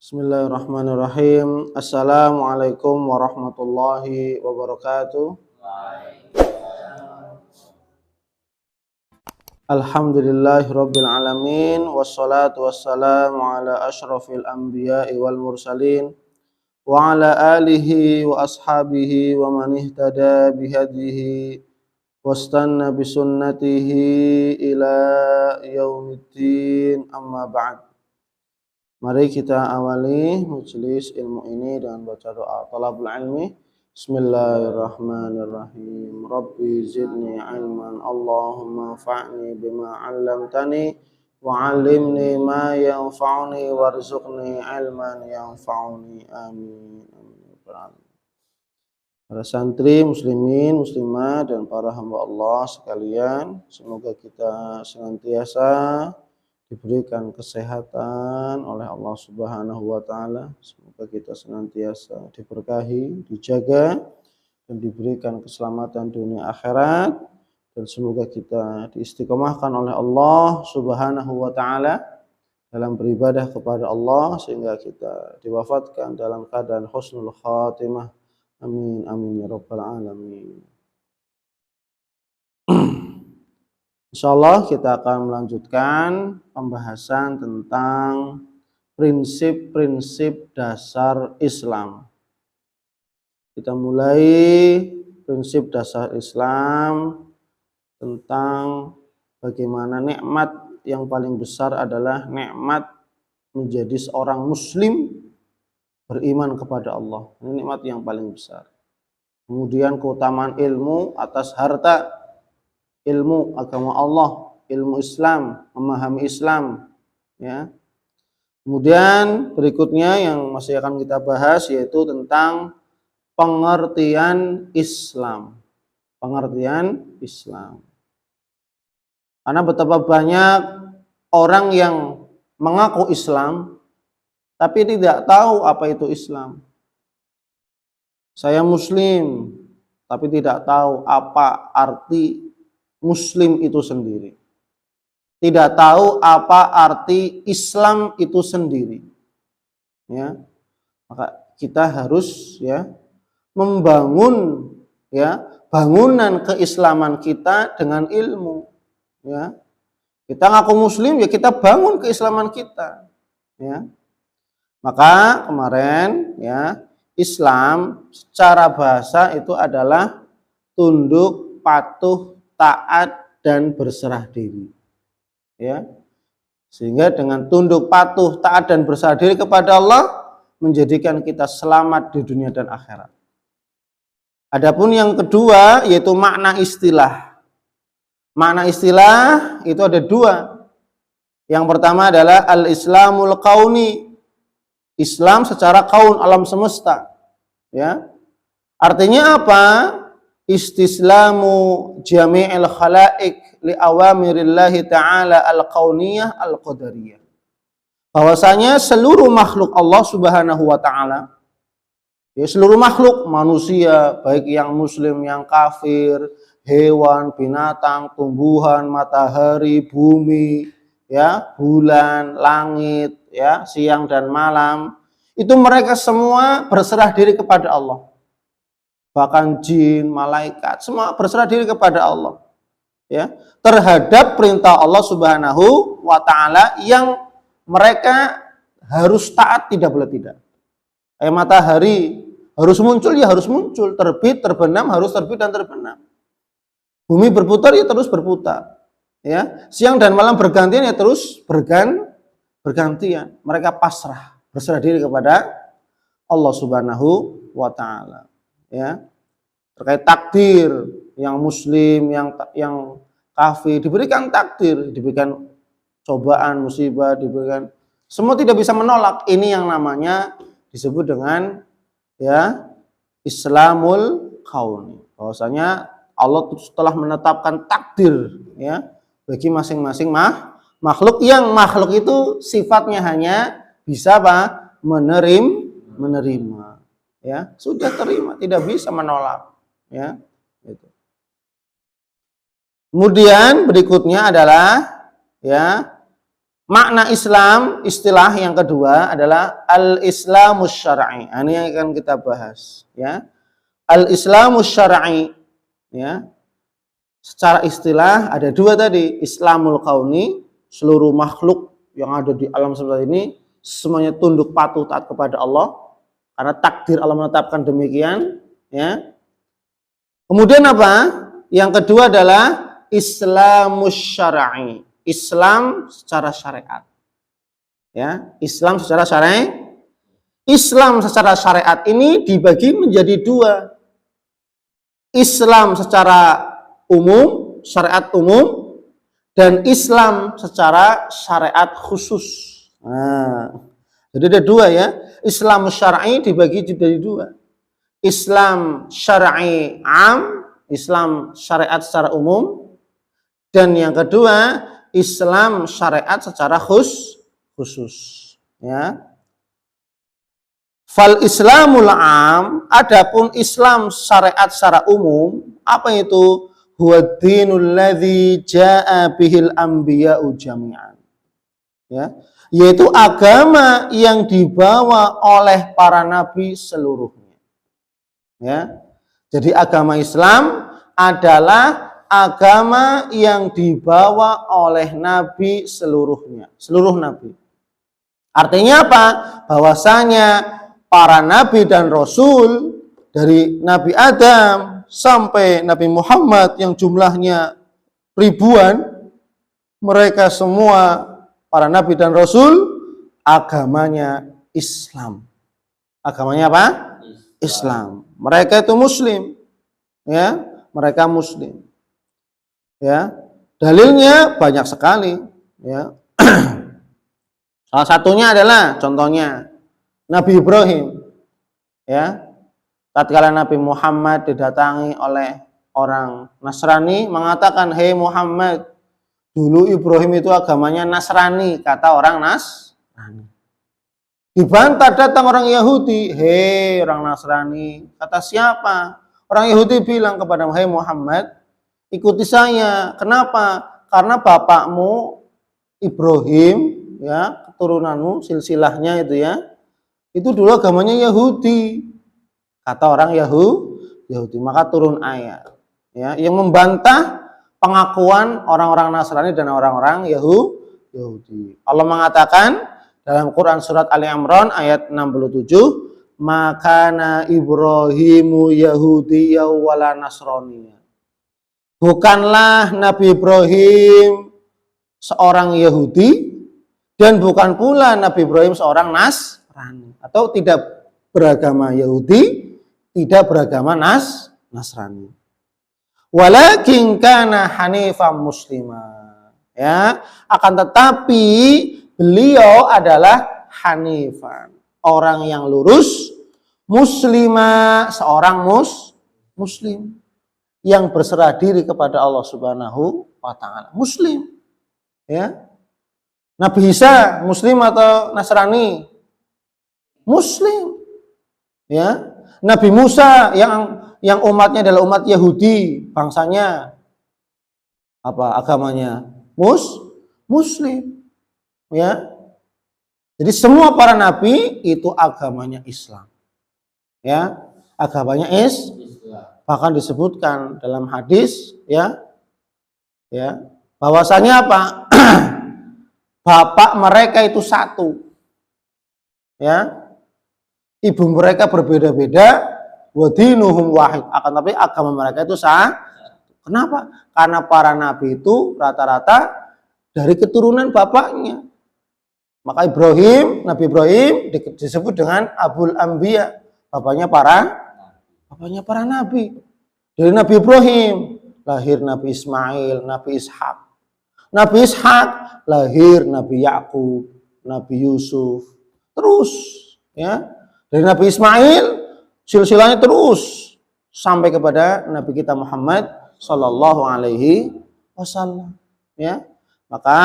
Bismillahirrahmanirrahim. Assalamualaikum warahmatullahi wabarakatuh. Alhamdulillahirabbil alamin wassalatu wassalamu ala asyrafil anbiya'i wal mursalin wa ala alihi wa ashabihi wa man ihtada bihadihi wastanna bisunnatihi ila yaumiddin, amma ba'd. Mari kita awali majelis ilmu ini dengan baca doa thalabul ilmi. Bismillahirrahmanirrahim. Rabbi zidni ilman, Allahumma fa'ni bima 'allamtani wa 'allimni ma yanfa'uni warzuqni ilman yanfa'uni. Amin. Para santri muslimin, muslimat dan para hamba Allah sekalian, semoga kita senantiasa diberikan kesehatan oleh Allah Subhanahu wa taala. Semoga kita senantiasa diberkahi, dijaga dan diberikan keselamatan dunia akhirat, dan semoga kita diistiqomahkan oleh Allah Subhanahu wa taala dalam beribadah kepada Allah sehingga kita diwafatkan dalam keadaan husnul khatimah. Amin amin ya rabbal alamin. Insyaallah kita akan melanjutkan pembahasan tentang prinsip-prinsip dasar Islam. Kita mulai prinsip dasar Islam tentang bagaimana nikmat yang paling besar adalah nikmat menjadi seorang muslim beriman kepada Allah. Ini nikmat yang paling besar. Kemudian keutamaan ilmu atas harta, ilmu agama Allah, ilmu Islam, memahami Islam, ya. Kemudian berikutnya yang masih akan kita bahas yaitu tentang pengertian Islam. Pengertian Islam. Karena betapa banyak orang yang mengaku Islam tapi tidak tahu apa itu Islam. Saya muslim tapi tidak tahu apa arti Muslim itu sendiri. Tidak tahu apa arti Islam itu sendiri. Ya. Maka kita harus membangun bangunan keislaman kita dengan ilmu. Ya. Kita ngaku muslim ya kita bangun keislaman kita. Ya. Maka kemarin Islam secara bahasa itu adalah tunduk, patuh, taat dan berserah diri, ya. Sehingga dengan tunduk, patuh, taat dan berserah diri kepada Allah menjadikan kita selamat di dunia dan akhirat. Adapun yang kedua yaitu makna istilah. Makna istilah itu ada dua. Yang pertama adalah al-Islamul kauni, Islam secara kaun, alam semesta, ya. Artinya apa? Istislamu jami'il khalaik li awamirillahi ta'ala al-kauniyah al-qadariyah. Bahwasanya seluruh makhluk Allah Subhanahu wa taala, ya seluruh makhluk manusia, baik yang muslim, yang kafir, hewan, binatang, tumbuhan, matahari, bumi, ya, bulan, langit, ya, siang dan malam, itu mereka semua berserah diri kepada Allah. Bahkan jin, malaikat, semua berserah diri kepada Allah, ya, terhadap perintah Allah Subhanahu wa taala yang mereka harus taat, tidak boleh tidak. Kayak matahari harus muncul ya harus muncul, terbit, terbenam harus terbit dan terbenam. Bumi berputar ya terus berputar, ya. Siang dan malam bergantian ya terus bergantian. Mereka pasrah, berserah diri kepada Allah Subhanahu wa taala. Ya, terkait takdir, yang muslim, yang kafir diberikan takdir, diberikan cobaan, musibah, diberikan, semua tidak bisa menolak. Ini yang namanya disebut dengan Islamul kauni. Bahwasanya Allah telah menetapkan takdir, ya, bagi masing-masing makhluk, yang makhluk itu sifatnya hanya bisa menerima. Ya, sudah terima, tidak bisa menolak, ya. Gitu. Kemudian berikutnya adalah Makna Islam, istilah yang kedua adalah al-Islamus syar'i. Ini yang akan kita bahas, ya. Al-Islamus syar'i, ya. Secara istilah ada dua tadi, Islamul kauni, seluruh makhluk yang ada di alam semesta ini semuanya tunduk patuh taat kepada Allah karena takdir Allah menetapkan demikian, ya. Kemudian apa? Yang kedua adalah Islamus syar'i. Islam secara syariat. Ya, Islam secara syariat. Islam secara syariat ini dibagi menjadi dua. Islam secara umum, syariat umum, dan Islam secara syariat khusus. Nah, jadi ada dua ya. Islam syar'i dibagi menjadi dua. Islam syar'i am, Islam syariat secara umum, dan yang kedua Islam syariat secara khusus, ya. Fal Islamul am, adapun Islam syariat secara umum, apa itu? Huwa dinul ladzi jaa bihil anbiya'u jami'an. Ya, yaitu agama yang dibawa oleh para nabi seluruhnya. Ya. Jadi agama Islam adalah agama yang dibawa oleh nabi seluruhnya, seluruh nabi. Artinya apa? Bahwasanya para nabi dan rasul dari Nabi Adam sampai Nabi Muhammad yang jumlahnya ribuan, mereka semua para nabi dan rasul agamanya Islam. Agamanya apa? Islam. Mereka itu muslim. Ya, mereka muslim. Ya, dalilnya banyak sekali, ya. Salah satunya adalah contohnya Nabi Ibrahim, ya. Tatkala Nabi Muhammad didatangi oleh orang Nasrani mengatakan, "Hei Muhammad, dulu Ibrahim itu agamanya Nasrani," kata orang Nasrani. Dibantah datang orang Yahudi, "Hei orang Nasrani," kata siapa? Orang Yahudi bilang kepada Muhammad, "Ikuti saya." Kenapa? Karena bapakmu Ibrahim, ya, keturunanmu, silsilahnya itu ya, itu dulu agamanya Yahudi. Kata orang Yahudi, maka turun ayat, ya, yang membantah pengakuan orang-orang Nasrani dan orang-orang Yahudi. Allah mengatakan dalam Quran surat Ali Imran ayat 67, "Makana Ibrahimu Yahudiyya wala Nasraniyya." Bukanlah Nabi Ibrahim seorang Yahudi dan bukan pula Nabi Ibrahim seorang Nasrani, atau tidak beragama Yahudi, tidak beragama Nasrani. Walakin kana hanifan muslimah. Ya, akan tetapi beliau adalah hanifan, orang yang lurus, muslimah, seorang muslim yang berserah diri kepada Allah Subhanahu wa taala. Muslim. Ya. Nabi Isa muslim atau Nasrani? Muslim. Ya. Nabi Musa yang umatnya adalah umat Yahudi, bangsanya apa agamanya? Muslim. Ya. Jadi semua para nabi itu agamanya Islam. Ya, agamanya Islam. Bahkan disebutkan dalam hadis, ya, bahwasanya apa? Bapak mereka itu satu, ya, ibu mereka berbeda-beda, wadinuhum wahid, akan tapi agama mereka itu satu. Kenapa? Karena para nabi itu rata-rata dari keturunan bapaknya. Maka Nabi Ibrahim disebut dengan Abul Anbiya, bapaknya para nabi. Dari Nabi Ibrahim lahir Nabi Ismail, Nabi Ishak. Nabi Ishak lahir Nabi Yakub, Nabi Yusuf. Terus, ya. Dari Nabi Ismail silsilahnya terus sampai kepada Nabi kita Muhammad sallallahu alaihi wasallam, ya. Maka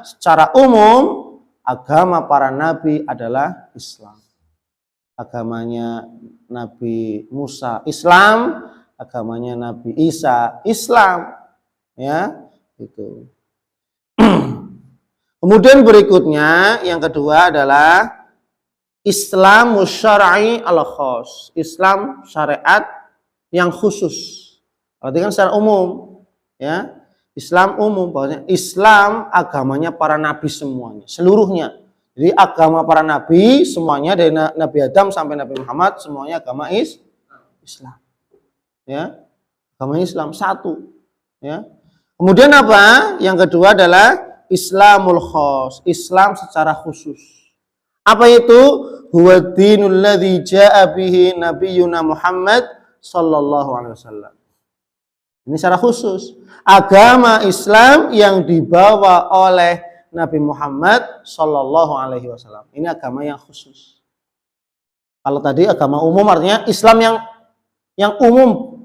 secara umum agama para nabi adalah Islam. Agamanya Nabi Musa Islam, agamanya Nabi Isa Islam, ya, itu. Kemudian berikutnya yang kedua adalah Islam syar'i al-khas. Islam syariat yang khusus. Berarti kan secara umum, ya. Islam umum, bahwasanya Islam agamanya para nabi semuanya, seluruhnya. Jadi agama para nabi semuanya dari Nabi Adam sampai Nabi Muhammad semuanya agama Islam. Ya. Agama Islam satu, ya. Kemudian apa? Yang kedua adalah Islamul khas, Islam secara khusus. Apa itu? Huwa dinul ladzi jaa bihi nabiyyuna Muhammad sallallahu alaihi wasallam. Ini secara khusus. Agama Islam yang dibawa oleh Nabi Muhammad sallallahu alaihi wasallam. Ini agama yang khusus. Kalau tadi agama umum artinya Islam yang umum,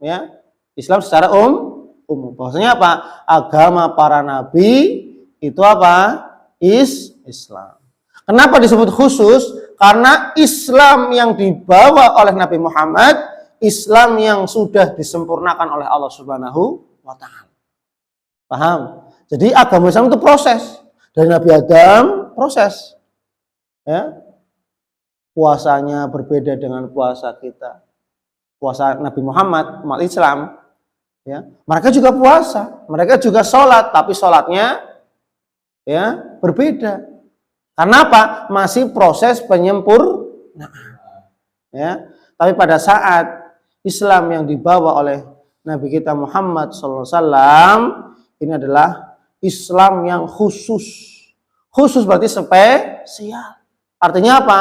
ya. Islam secara umum. Bahwasanya apa? Agama para nabi itu apa? Islam. Kenapa disebut khusus? Karena Islam yang dibawa oleh Nabi Muhammad, Islam yang sudah disempurnakan oleh Allah Subhanahu wa taala. Paham? Jadi agama Islam itu proses. Dari Nabi Adam proses. Ya. Puasanya berbeda dengan puasa kita. Puasa Nabi Muhammad, umat Islam, ya. Mereka juga puasa, mereka juga sholat, tapi sholatnya ya berbeda. Karena apa? Masih proses penyempurnaan. Ya. Tapi pada saat Islam yang dibawa oleh Nabi kita Muhammad SAW ini adalah Islam yang khusus. Khusus berarti spesial. Artinya apa?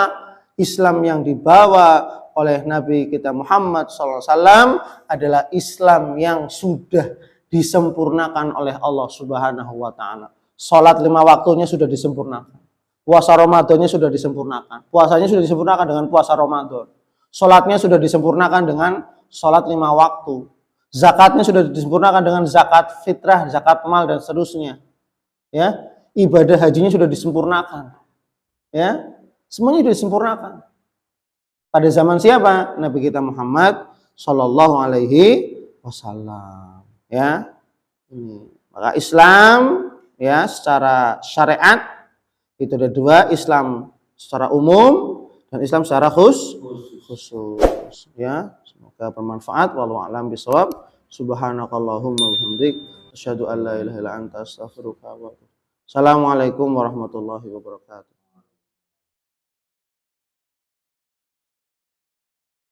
Islam yang dibawa oleh Nabi kita Muhammad SAW adalah Islam yang sudah disempurnakan oleh Allah Subhanahu wa taala. Salat 5 waktunya sudah disempurnakan. Puasa Ramadannya sudah disempurnakan. Puasanya sudah disempurnakan dengan puasa Ramadan. Salatnya sudah disempurnakan dengan salat 5 waktu. Zakatnya sudah disempurnakan dengan zakat fitrah, zakat mal dan seterusnya. Ya, ibadah hajinya sudah disempurnakan. Ya, semuanya sudah disempurnakan. Pada zaman siapa? Nabi kita Muhammad sallallahu alaihi wasallam. Ya. Maka Islam ya secara syariat itu ada dua, Islam secara umum dan Islam secara khusus. Ya, semoga bermanfaat. Wallahu a'lam bishawab. Subhanakallahumma wa bihamdik asyhadu an la ilaha illa anta astaghfiruka wa atubu ilaik. Assalamualaikum warahmatullahi wabarakatuh.